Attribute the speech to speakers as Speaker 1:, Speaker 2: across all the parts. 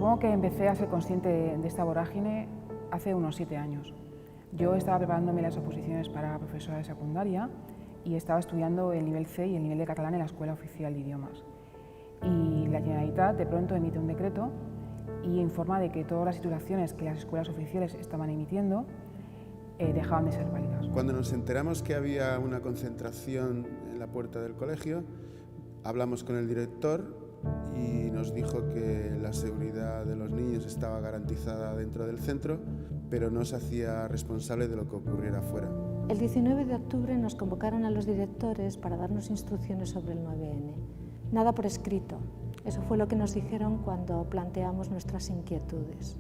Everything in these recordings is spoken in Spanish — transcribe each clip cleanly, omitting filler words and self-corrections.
Speaker 1: Supongo que empecé a ser consciente de esta vorágine hace unos 7 años. Yo estaba preparándome las oposiciones para profesora de secundaria y estaba estudiando el nivel C y el nivel de catalán en la Escuela Oficial de Idiomas. Y la Generalitat de pronto emite un decreto y informa de que todas las titulaciones que las escuelas oficiales estaban emitiendo dejaban de ser válidas.
Speaker 2: Cuando nos enteramos que había una concentración en la puerta del colegio, hablamos con el director y nos dijo que la seguridad de los niños estaba garantizada dentro del centro, pero no se hacía responsable de lo que ocurriera fuera.
Speaker 3: El 19 de octubre nos convocaron a los directores para darnos instrucciones sobre el 9N. Nada por escrito. Eso fue lo que nos dijeron cuando planteamos nuestras inquietudes.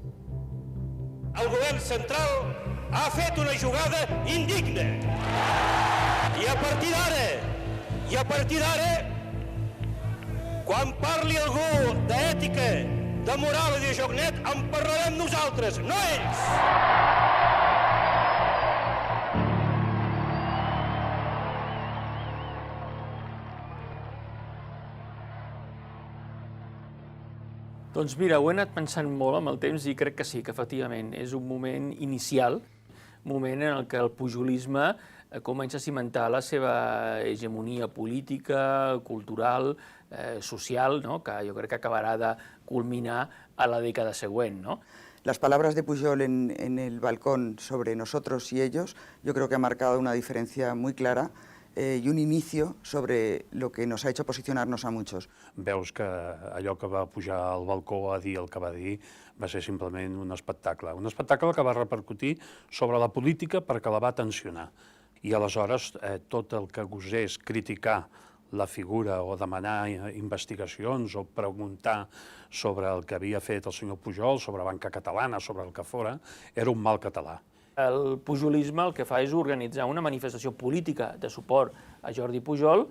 Speaker 4: El govern central ha fet una jugada indigna. I a partir d'ara, quan parli algú d'ètica, de moral i de joc net, en parlarem nosaltres, no ells!
Speaker 5: Doncs mira, ho he anat pensant molt amb el temps i crec que sí, que efectivament és un moment inicial, moment en el què el pujolisme comença a cimentar la seva hegemonia política, cultural, social, no? Que jo crec que acabarà de culminar a la dècada següent, no?
Speaker 6: Las palabras de Pujol en el balcón sobre nosotros y ellos, yo creo que ha marcado una diferencia muy clara y un inicio sobre lo que nos ha hecho posicionarnos a muchos.
Speaker 7: Veus que allò que va pujar al balcó a dir el que va dir va ser simplement un espectacle que va repercutir sobre la política perquè la va tensionar. I aleshores tot el que gosés criticar la figura o demanar investigacions o preguntar sobre el que havia fet el senyor Pujol, sobre Banca Catalana, sobre el que fora, era un mal català.
Speaker 5: El pujolisme el que fa és organitzar una manifestació política de suport a Jordi Pujol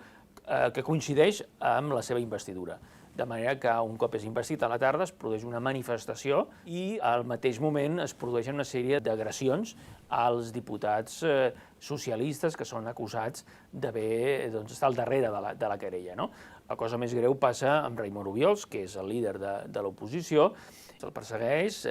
Speaker 5: que coincideix amb la seva investidura. De manera que un cop és investit a la tarda es produeix una manifestació i al mateix moment es produeixen una sèrie d'agressions als diputats socialistes que són acusats d'haver estat al darrere de la querella. La cosa més greu passa amb Raimon Obiols, que és el líder de l'oposició, se'l persegueix,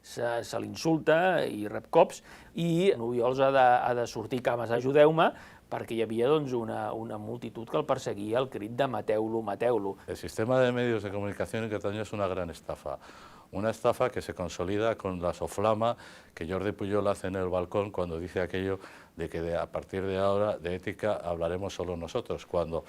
Speaker 5: se l'insulta i rep cops, i Obiols ha de sortir cames, ajudeu-me, perquè hi havia una multitud que el perseguia al crit de mateu-lo, mateu-lo.
Speaker 8: El sistema de medios de comunicación en Cataluña es una gran estafa. Una estafa que se consolida con la soflama que Jordi Pujol hace en el balcón cuando dice aquello de que a partir de ahora de ética hablaremos solo nosotros, cuando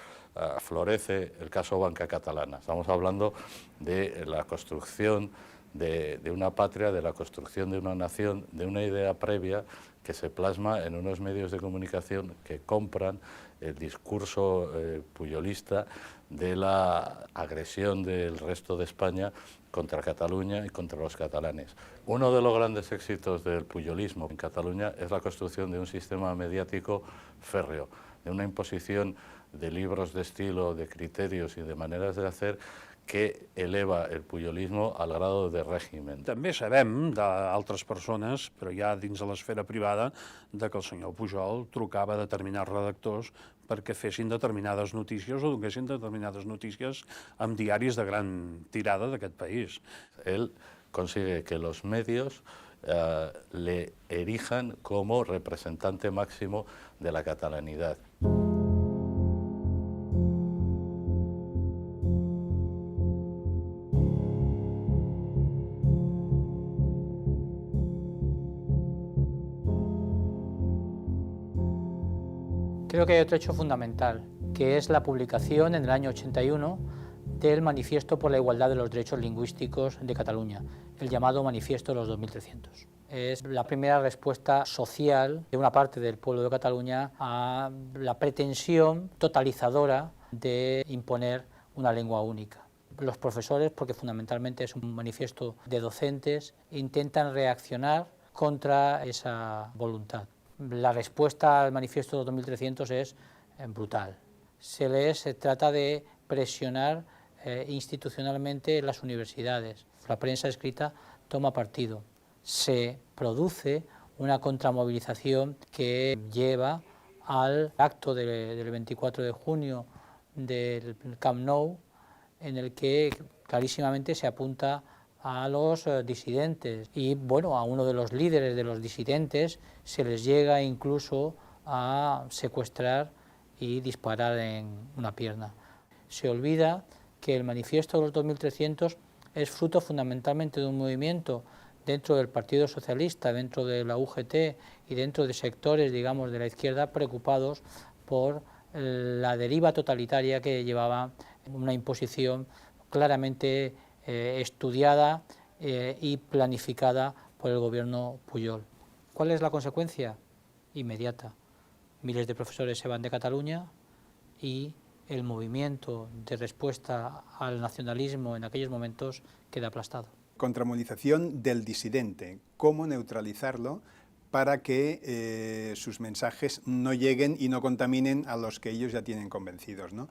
Speaker 8: florece el caso Banca Catalana. Estamos hablando de la construcción de una patria, de la construcción de una nación, de una idea previa que se plasma en unos medios de comunicación que compran el discurso pujolista de la agresión del resto de España contra Cataluña y contra los catalanes. Uno de los grandes éxitos del pujolismo en Cataluña es la construcción de un sistema mediático férreo, de una imposición de libros de estilo, de criterios y de maneras de hacer que eleva el pujolismo al grado de régimen.
Speaker 7: També sabem d'altres persones, però ja dins de l'esfera privada, que el senyor Pujol trucava a determinats redactors perquè fessin determinades notícies o donessin determinades notícies amb diaris de gran tirada d'aquest país.
Speaker 8: Él consigue que los medios le erijan como representante máximo de la catalanidad.
Speaker 9: Creo que hay otro hecho fundamental, que es la publicación en el año 81 del Manifiesto por la Igualdad de los Derechos Lingüísticos de Cataluña, el llamado Manifiesto de los 2300. Es la primera respuesta social de una parte del pueblo de Cataluña a la pretensión totalizadora de imponer una lengua única. Los profesores, porque fundamentalmente es un manifiesto de docentes, intentan reaccionar contra esa voluntad. La respuesta al manifiesto de 2300 es brutal. Se trata de presionar institucionalmente las universidades. La prensa escrita toma partido. Se produce una contramovilización que lleva al acto del 24 de junio del Camp Nou, en el que clarísimamente se apunta a los disidentes y bueno, a uno de los líderes de los disidentes se les llega incluso a secuestrar y disparar en una pierna. Se olvida que el manifiesto de los 2300 es fruto fundamentalmente de un movimiento dentro del Partido Socialista, dentro de la UGT y dentro de sectores, digamos, de la izquierda preocupados por la deriva totalitaria que llevaba una imposición claramente estudiada y planificada por el gobierno Pujol. ¿Cuál es la consecuencia? Inmediata. Miles de profesores se van de Cataluña y el movimiento de respuesta al nacionalismo en aquellos momentos queda aplastado.
Speaker 10: Contramunización del disidente, cómo neutralizarlo para que sus mensajes no lleguen y no contaminen a los que ellos ya tienen convencidos, ¿no?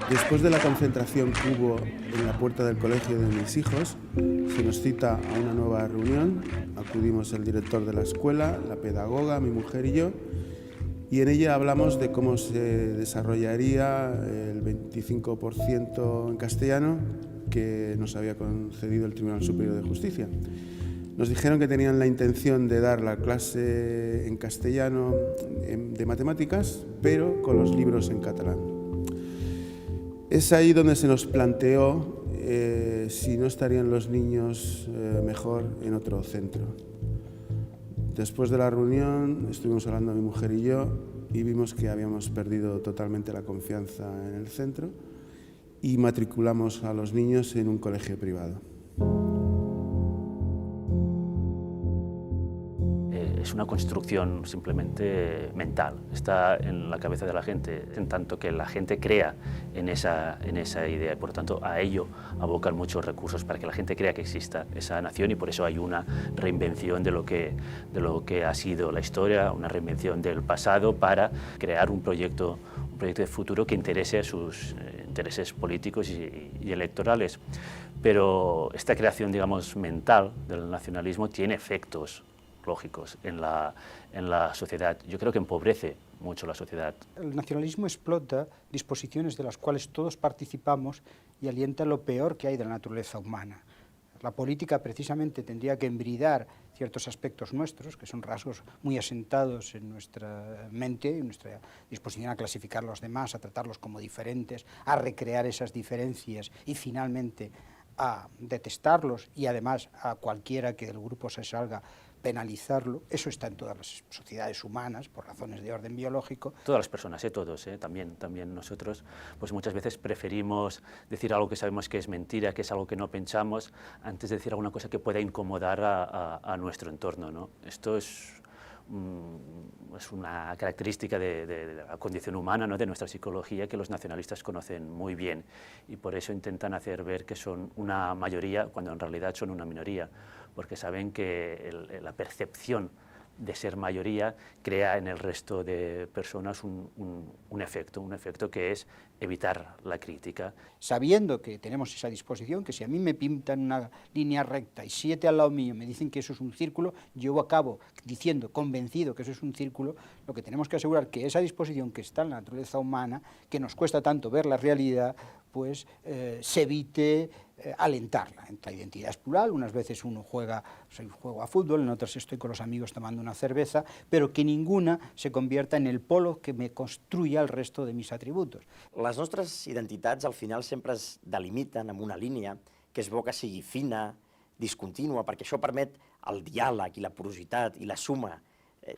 Speaker 2: Después de la concentración que hubo en la puerta del colegio de mis hijos, se nos cita a una nueva reunión. Acudimos el director de la escuela, la pedagoga, mi mujer y yo, y en ella hablamos de cómo se desarrollaría el 25% en castellano que nos había concedido el Tribunal Superior de Justicia. Nos dijeron que tenían la intención de dar la clase en castellano de matemáticas, pero con los libros en catalán. Es ahí donde se nos planteó si no estarían los niños mejor en otro centro. Después de la reunión estuvimos hablando mi mujer y yo y vimos que habíamos perdido totalmente la confianza en el centro y matriculamos a los niños en un colegio privado.
Speaker 11: Es una construcción simplemente mental, está en la cabeza de la gente, en tanto que la gente crea en esa idea y por tanto a ello abocan muchos recursos para que la gente crea que exista esa nación y por eso hay una reinvención de lo que ha sido la historia, una reinvención del pasado para crear un proyecto de futuro que interese a sus intereses políticos y electorales. Pero esta creación, digamos, mental del nacionalismo tiene efectos lógicos en la sociedad. Yo creo que empobrece mucho la sociedad.
Speaker 12: El nacionalismo explota disposiciones de las cuales todos participamos y alienta lo peor que hay de la naturaleza humana. La política precisamente tendría que embridar ciertos aspectos nuestros, que son rasgos muy asentados en nuestra mente, en nuestra disposición a clasificar a los demás, a tratarlos como diferentes, a recrear esas diferencias y finalmente a detestarlos y además a cualquiera que del grupo se salga penalizarlo. Eso está en todas las sociedades humanas por razones de orden biológico.
Speaker 11: Todas las personas, todos, también nosotros, pues muchas veces preferimos decir algo que sabemos que es mentira, que es algo que no pensamos, antes de decir alguna cosa que pueda incomodar a nuestro entorno, ¿no? Esto es una característica de la condición humana, ¿no? De nuestra psicología, que los nacionalistas conocen muy bien y por eso intentan hacer ver que son una mayoría cuando en realidad son una minoría, porque saben que la percepción de ser mayoría crea en el resto de personas un efecto que es evitar la crítica.
Speaker 12: Sabiendo que tenemos esa disposición, que si a mí me pintan una línea recta y 7 al lado mío me dicen que eso es un círculo, yo acabo diciendo, convencido que eso es un círculo, lo que tenemos que asegurar que esa disposición que está en la naturaleza humana, que nos cuesta tanto ver la realidad, pues se evite alentarla. La identidad es plural, unas veces uno juego a fútbol, en otras estoy con los amigos tomando una cerveza, pero que ninguna se convierta en el polo que me construya el resto de mis atributos.
Speaker 13: Les nostres identitats al final sempre es delimiten amb una línia que és bo que sigui fina, discontínua, perquè això permet el diàleg i la porositat i la suma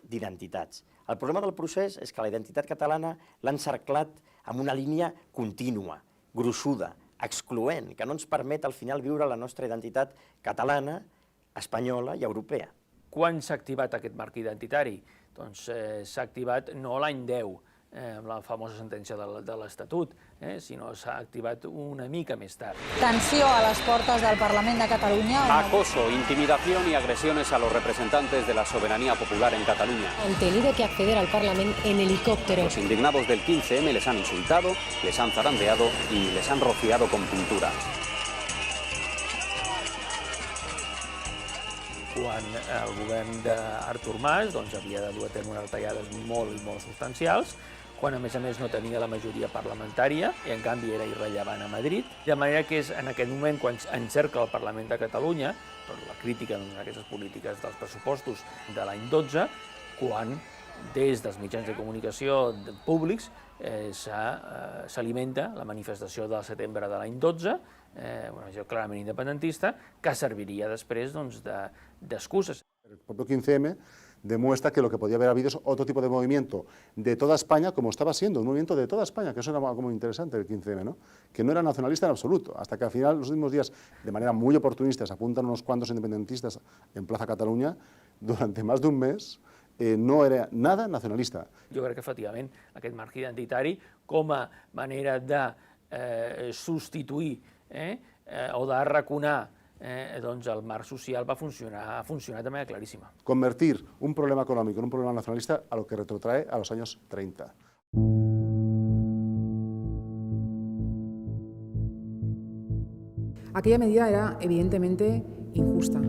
Speaker 13: d'identitats. El problema del procés és que la identitat catalana l'ha encerclat amb una línia contínua, gruixuda, excloent, que no ens permet al final viure la nostra identitat catalana, espanyola i europea.
Speaker 5: Quan s'ha activat aquest marc identitari? Doncs s'ha activat no l'any 10, amb la famosa sentència de l'Estatut, sinó s'ha activat una mica més tard.
Speaker 14: Tensió a les portes del Parlament de Cataluña.
Speaker 15: Acoso, intimidación y agresiones a los representantes de la soberanía popular en Cataluña.
Speaker 14: Han tenido que acceder al Parlamento en helicóptero.
Speaker 15: Los indignados del 15M les han insultado, les han zarandeado y les han rociado con pintura.
Speaker 5: quan el govern d'Artur Mas havia de dur a terme unes retallades molt i molt substancials, quan a més no tenia la majoria parlamentària i en canvi era irrellevant a Madrid. De manera que és en aquest moment quan encercla el Parlament de Catalunya, per la crítica d'aquestes polítiques dels pressupostos de l'any 12, quan des dels mitjans de comunicació públics s'alimenta la manifestació del setembre de l'any 12, una manifestació clarament independentista, que serviria després d'excuses.
Speaker 16: El propio 15M demuestra que lo que podía haber habido es otro tipo de movimiento de toda España, como estaba siendo, un movimiento de toda España, que eso era algo muy interesante del 15M, ¿no? Que no era nacionalista en absoluto, hasta que al final, los últimos días, de manera muy oportunista, se apuntan unos cuantos independentistas en Plaza Catalunya, durante más de un mes, no era nada nacionalista.
Speaker 5: Jo crec que, efectivament, aquest marc identitari, com a manera de substituir o d'arraconar el marc social ha funcionat de manera claríssima.
Speaker 16: Convertir un problema económico en un problema nacionalista a lo que retrotrae a los años 30.
Speaker 1: Aquella medida era evidentemente injusta,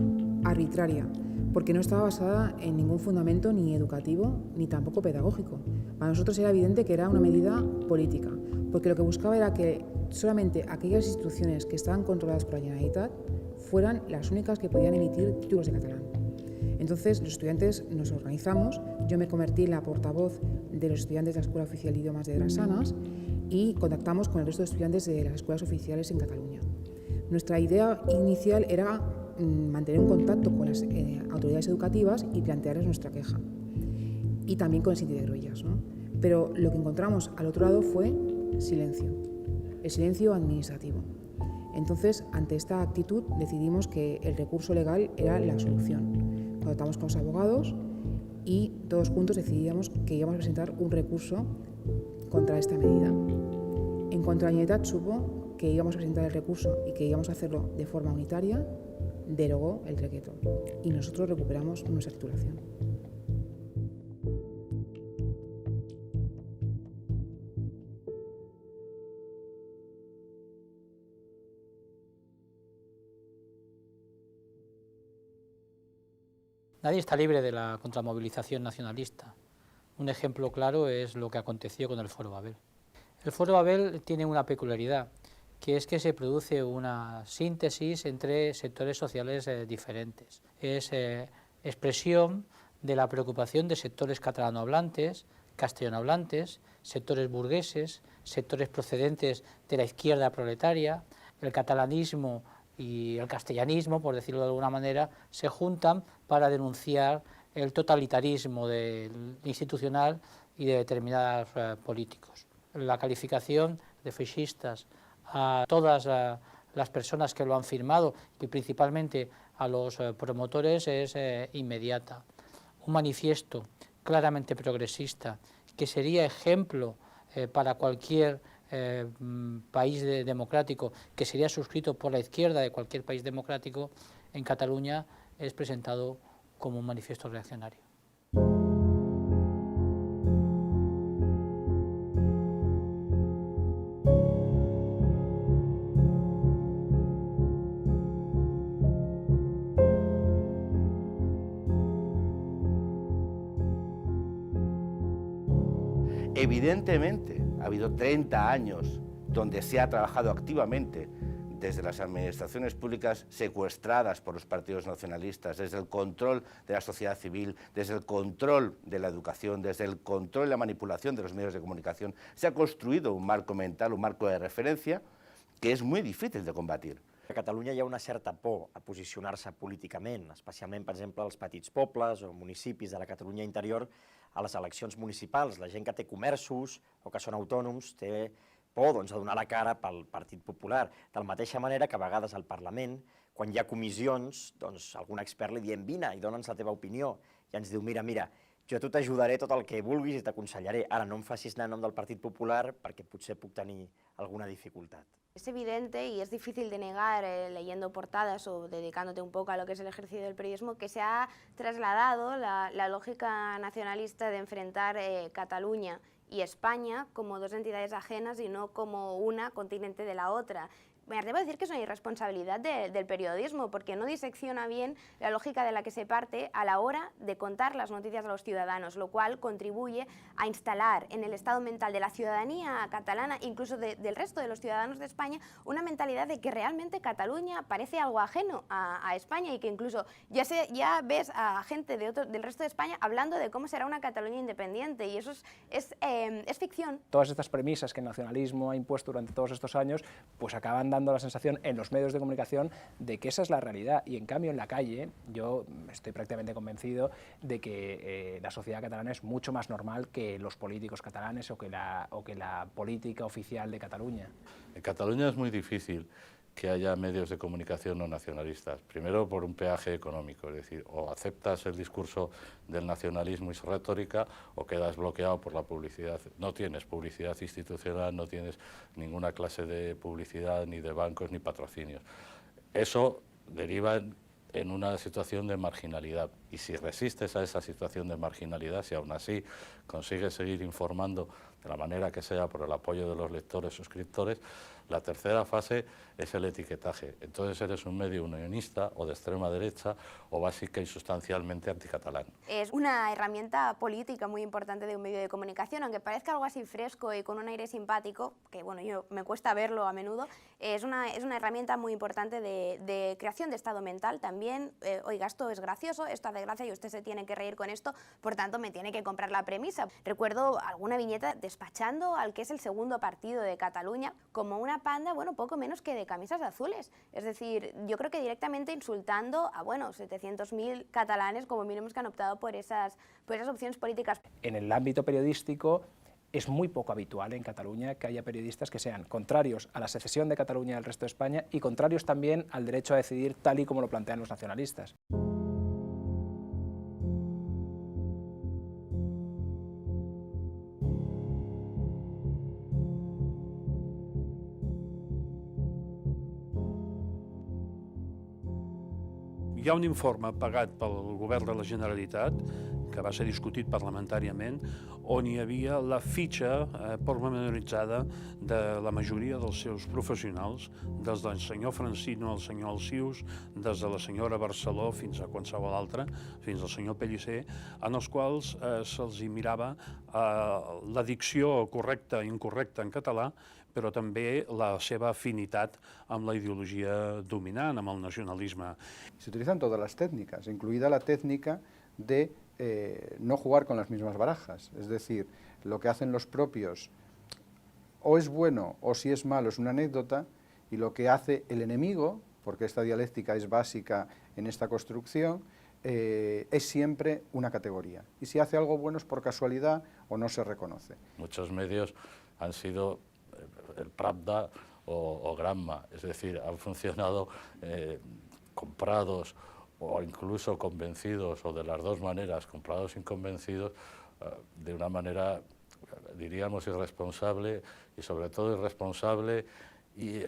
Speaker 1: arbitraria, porque no estaba basada en ningún fundamento ni educativo ni tampoco pedagógico. Para nosotros era evidente que era una medida política, porque lo que buscaba era que solamente aquellas instituciones que estaban controladas por la Generalitat fueran las únicas que podían emitir títulos de catalán. Entonces los estudiantes nos organizamos, yo me convertí en la portavoz de los estudiantes de la Escuela Oficial de Idiomas de Drassanes y contactamos con el resto de estudiantes de las escuelas oficiales en Cataluña. Nuestra idea inicial era mantener un contacto con las autoridades educativas y plantearles nuestra queja. Y también con el Síndic de Greuges, ¿no? Pero lo que encontramos al otro lado fue silencio, el silencio administrativo. Entonces, ante esta actitud, decidimos que el recurso legal era la solución. Contactamos con los abogados y todos juntos decidíamos que íbamos a presentar un recurso contra esta medida. En cuanto la Generalitat supo que íbamos a presentar el recurso y que íbamos a hacerlo de forma unitaria, derogó el decreto y nosotros recuperamos nuestra titulación.
Speaker 9: Nadie está libre de la contramovilización nacionalista. Un ejemplo claro es lo que aconteció con el Foro Babel. El Foro Babel tiene una peculiaridad, que es que se produce una síntesis entre sectores sociales diferentes. Es expresión de la preocupación de sectores catalanohablantes, castellanohablantes, sectores burgueses, sectores procedentes de la izquierda proletaria. El catalanismo y el castellanismo, por decirlo de alguna manera, se juntan para denunciar el totalitarismo institucional y de determinados políticos. La calificación de fascistas a todas las personas que lo han firmado y principalmente a los promotores es inmediata. Un manifiesto claramente progresista que sería ejemplo para cualquier país democrático, que sería suscrito por la izquierda de cualquier país democrático, en Cataluña es presentado como un manifiesto reaccionario.
Speaker 17: Evidentemente, ha habido 30 años donde se ha trabajado activamente desde las administraciones públicas secuestradas por los partidos nacionalistas, desde el control de la sociedad civil, desde el control de la educación, desde el control y la manipulación de los medios de comunicación. Se ha construido un marco mental, un marco de referencia que és molt difícil de combatir.
Speaker 13: A Catalunya hi ha una certa por a posicionar-se políticament, especialment, per exemple, als petits pobles o municipis de la Catalunya interior a les eleccions municipals. La gent que té comerços o que són autònoms té por a donar la cara pel Partit Popular. De la mateixa manera que a vegades al Parlament, quan hi ha comissions, algun expert li diem vine i dona'ns la teva opinió, i ens diu mira, jo a tu t'ajudaré tot el que vulguis i t'aconsellaré. Ara no em facis anar en nom del Partit Popular perquè potser puc tenir alguna dificultad.
Speaker 18: Es evidente y es difícil de negar, leyendo portadas o dedicándote un poco a lo que es el ejercicio del periodismo, que se ha trasladado la lógica nacionalista de enfrentar Cataluña y España como dos entidades ajenas y no como una continente de la otra. me atrevo a decir que es una irresponsabilidad del periodismo, porque no disecciona bien la lógica de la que se parte a la hora de contar las noticias a los ciudadanos, lo cual contribuye a instalar en el estado mental de la ciudadanía catalana, incluso del resto de los ciudadanos de España, una mentalidad de que realmente Cataluña parece algo ajeno a España y que incluso ya ves a gente del resto de España hablando de cómo será una Cataluña independiente, y eso es ficción.
Speaker 19: Todas estas premisas que el nacionalismo ha impuesto durante todos estos años, pues acaban dando la sensación en los medios de comunicación de que esa es la realidad, y en cambio en la calle yo estoy prácticamente convencido de que la sociedad catalana es mucho más normal que los políticos catalanes o que la política oficial de Cataluña.
Speaker 8: En Cataluña es muy difícil que haya medios de comunicación no nacionalistas. Primero por un peaje económico, es decir, o aceptas el discurso del nacionalismo y su retórica o quedas bloqueado por la publicidad. No tienes publicidad institucional, no tienes ninguna clase de publicidad, ni de bancos, ni patrocinios. Eso deriva en una situación de marginalidad. Y si resistes a esa situación de marginalidad, si aún así consigues seguir informando de la manera que sea por el apoyo de los lectores, suscriptores, la tercera fase es el etiquetaje. Entonces eres un medio unionista o de extrema derecha o básica y sustancialmente anticatalán.
Speaker 18: Es una herramienta política muy importante de un medio de comunicación, aunque parezca algo así fresco y con un aire simpático, que bueno, me cuesta verlo a menudo, es una herramienta muy importante de creación de estado mental también. Oiga, esto es gracioso, esto hace gracia y usted se tiene que reír con esto, por tanto me tiene que comprar la premisa. Recuerdo alguna viñeta despachando al que es el segundo partido de Cataluña como una panda, bueno, poco menos que de camisas azules. Es decir, yo creo que directamente insultando a, bueno, 700.000 catalanes como mínimos que han optado por esas opciones políticas.
Speaker 19: En el ámbito periodístico es muy poco habitual en Cataluña que haya periodistas que sean contrarios a la secesión de Cataluña del resto de España y contrarios también al derecho a decidir tal y como lo plantean los nacionalistas.
Speaker 7: Hi ha un informe pagat pel govern de la Generalitat, que va ser discutit parlamentàriament, on hi havia la fitxa pormenoritzada de la majoria dels seus professionals, des del senyor Francino al senyor Alsius, des de la senyora Barceló fins a qualsevol altre, fins al senyor Pellicer, en els quals se'ls mirava la dicció correcta i incorrecta en català, però també la seva afinitat amb la ideologia dominant, amb el nacionalisme.
Speaker 12: Se utilizan todas las técnicas, incluida la técnica de no jugar con las mismas barajas, es decir, lo que hacen los propios o es bueno o si es malo es una anécdota, y lo que hace el enemigo, porque esta dialéctica es básica en esta construcción, es siempre una categoría, y si hace algo bueno es por casualidad o no se reconoce.
Speaker 8: Muchos medios han sido el Pravda o Gramma, es decir, han funcionado comprados o incluso convencidos, o de las dos maneras, comprados y convencidos, de una manera, diríamos, irresponsable, y sobre todo irresponsable y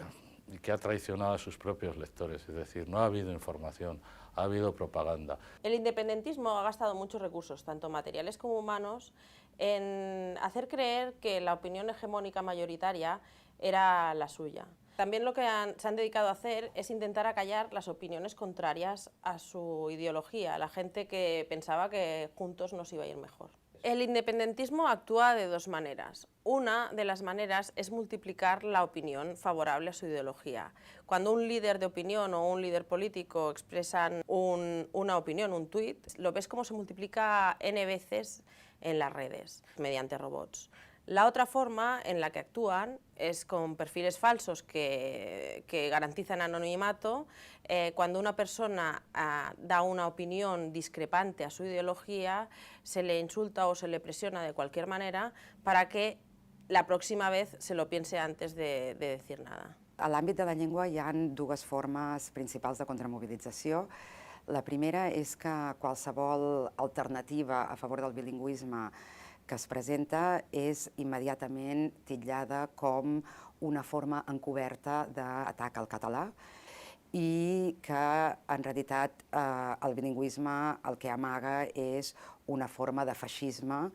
Speaker 8: que ha traicionado a sus propios lectores. Es decir, no ha habido información, ha habido propaganda.
Speaker 20: El independentismo ha gastado muchos recursos, tanto materiales como humanos, en hacer creer que la opinión hegemónica mayoritaria era la suya. También lo que se han dedicado a hacer es intentar acallar las opiniones contrarias a su ideología, la gente que pensaba que juntos nos iba a ir mejor. El independentismo actúa de dos maneras. Una de las maneras es multiplicar la opinión favorable a su ideología. Cuando un líder de opinión o un líder político expresan una opinión, un tuit, lo ves como se multiplica n veces en las redes, mediante robots. La otra forma en la que actúan es con perfiles falsos que garantizan anonimato. Cuando una persona da una opinión discrepante a su ideología, se le insulta o se le presiona de cualquier manera para que la próxima vez se lo piense antes de decir nada.
Speaker 21: A l'àmbit de la llengua hi ha dues formes principals de contramobilització. La primera és que qualsevol alternativa a favor del bilingüisme que es presenta és immediatament titllada com una forma encoberta d'atac al català, i que en realitat el bilingüisme el que amaga és una forma de feixisme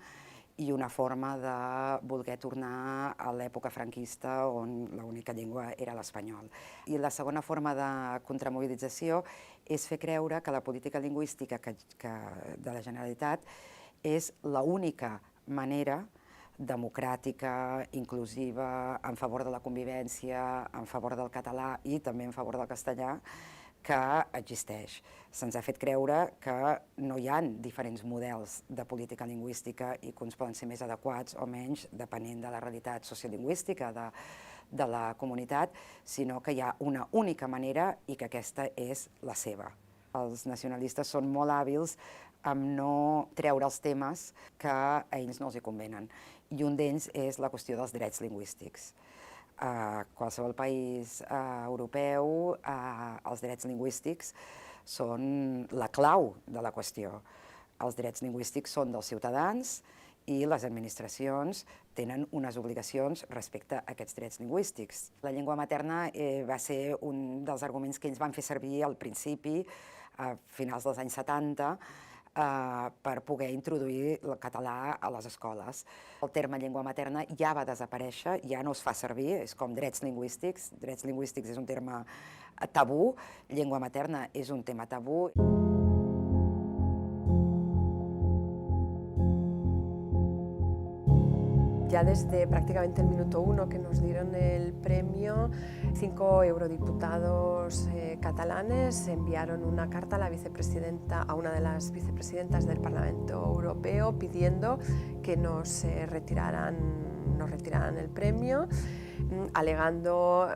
Speaker 21: i una forma de voler tornar a l'època franquista on l'única llengua era l'espanyol. I la segona forma de contramobilització és fer creure que la política lingüística de la Generalitat és l'única manera democràtica, inclusiva, en favor de la convivència, en favor del català i també en favor del castellà, que existeix. Se'ns ha fet creure que no hi ha diferents models de política lingüística i que uns poden ser més adequats o menys depenent de la realitat sociolingüística de la comunitat, sinó que hi ha una única manera i que aquesta és la seva. Els nacionalistes són molt hàbils amb no treure els temes que a ells no els hi convenen. I un d'ells és la qüestió dels drets lingüístics. A qualsevol país europeu els drets lingüístics són la clau de la qüestió. Els drets lingüístics són dels ciutadans i les administracions tenen unes obligacions respecte a aquests drets lingüístics. La llengua materna va ser un dels arguments que ells van fer servir al principi, a finals dels anys 70, per poder introduir el català a les escoles. El terme llengua materna ja va desaparèixer, ja no es fa servir, és com drets lingüístics. Drets lingüístics és un terme tabú, llengua materna és un tema tabú.
Speaker 3: Ya desde prácticamente el minuto 1 que nos dieron el premio, 5 eurodiputados catalanes enviaron una carta a la vicepresidenta, a una de las vicepresidentas del Parlamento Europeo pidiendo que nos retiraran el premio, alegando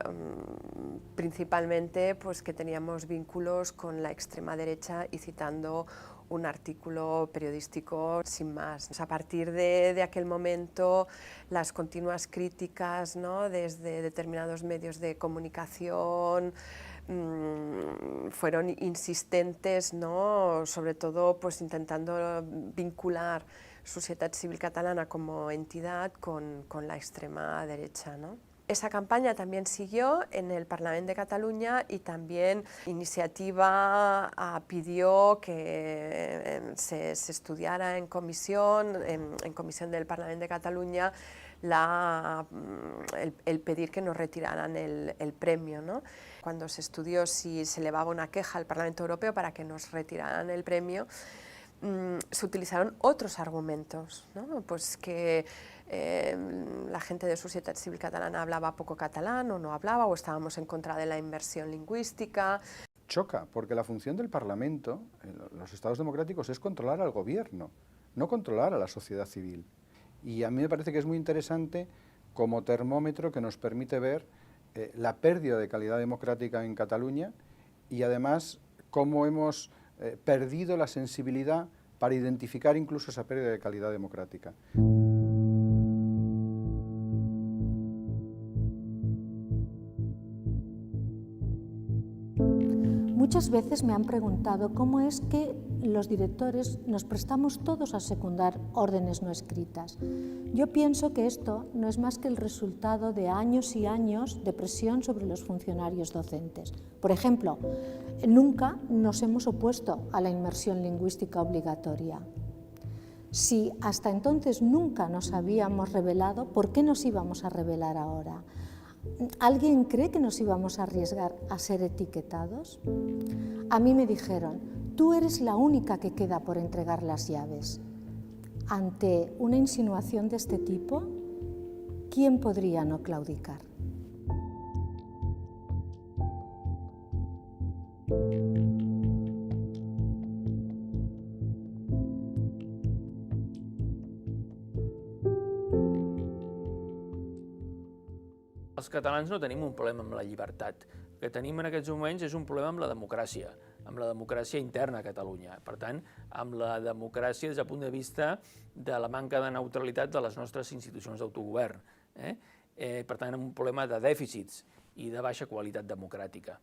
Speaker 3: principalmente pues, que teníamos vínculos con la extrema derecha y citando un artículo periodístico sin más. A partir de aquel momento, las continuas críticas, ¿no?, desde determinados medios de comunicación fueron insistentes, ¿no?, sobre todo pues, intentando vincular Societat Civil Catalana como entidad con la extrema derecha, ¿no? Esa campaña también siguió en el Parlamento de Cataluña y también Iniciativa pidió que se estudiara en comisión del Parlamento de Cataluña el pedir que nos retiraran el premio, ¿no? Cuando se estudió si se elevaba una queja al Parlamento Europeo para que nos retiraran el premio, se utilizaron otros argumentos, ¿no? Pues que la gente de Societat Civil Catalana hablaba poco catalán o no hablaba, o estábamos en contra de la inmersión lingüística.
Speaker 12: Choca, porque la función del Parlamento, en los Estados democráticos, es controlar al gobierno, no controlar a la sociedad civil. Y a mí me parece que es muy interesante como termómetro que nos permite ver la pérdida de calidad democrática en Cataluña y además cómo hemos perdido la sensibilidad para identificar incluso esa pérdida de calidad democrática.
Speaker 22: Muchas veces me han preguntado cómo es que los directores nos prestamos todos a secundar órdenes no escritas. Yo pienso que esto no es más que el resultado de años y años de presión sobre los funcionarios docentes. Por ejemplo, nunca nos hemos opuesto a la inmersión lingüística obligatoria. Si hasta entonces nunca nos habíamos rebelado, ¿por qué nos íbamos a rebelar ahora? ¿Alguien cree que nos íbamos a arriesgar a ser etiquetados? A mí me dijeron, tú eres la única que queda por entregar las llaves. Ante una insinuación de este tipo, ¿quién podría no claudicar?
Speaker 5: Els catalans no tenim un problema amb la llibertat. El que tenim en aquests moments és un problema amb la democràcia interna a Catalunya. Per tant, amb la democràcia des del punt de vista de la manca de neutralitat de les nostres institucions d'autogovern. Per tant, un problema de dèficits y de baixa qualitat democrática.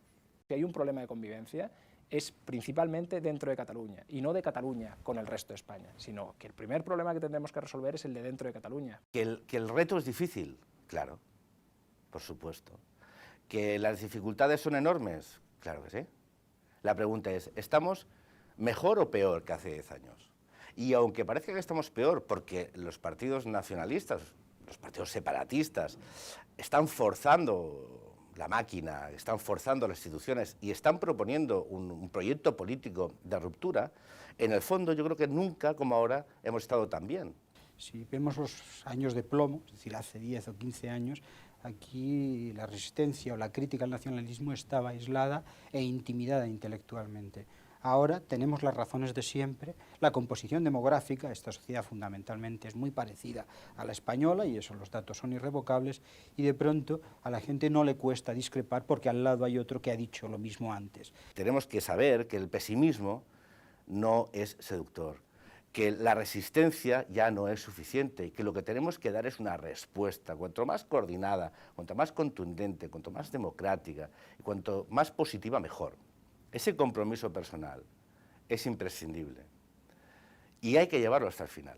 Speaker 19: Si hay un problema de convivencia es principalmente dentro de Cataluña y no de Cataluña con el resto de España, sino que el primer problema que tendremos que resolver es el de dentro de Cataluña.
Speaker 17: Que el reto es difícil, claro, por supuesto. Que las dificultades son enormes, claro que sí. La pregunta es, ¿estamos mejor o peor que hace 10 años? Y aunque parezca que estamos peor, porque los partidos nacionalistas, los partidos separatistas, están forzando la máquina, están forzando las instituciones y están proponiendo un proyecto político de ruptura, en el fondo yo creo que nunca como ahora hemos estado tan bien.
Speaker 12: Si vemos los años de plomo, es decir, hace 10 o 15 años, aquí la resistencia o la crítica al nacionalismo estaba aislada e intimidada intelectualmente. Ahora tenemos las razones de siempre, la composición demográfica, esta sociedad fundamentalmente es muy parecida a la española, y eso los datos son irrevocables, y de pronto a la gente no le cuesta discrepar porque al lado hay otro que ha dicho lo mismo antes.
Speaker 17: Tenemos que saber que el pesimismo no es seductor, que la resistencia ya no es suficiente y que lo que tenemos que dar es una respuesta, cuanto más coordinada, cuanto más contundente, cuanto más democrática y cuanto más positiva, mejor. Ese compromiso personal es imprescindible y hay que llevarlo hasta el final.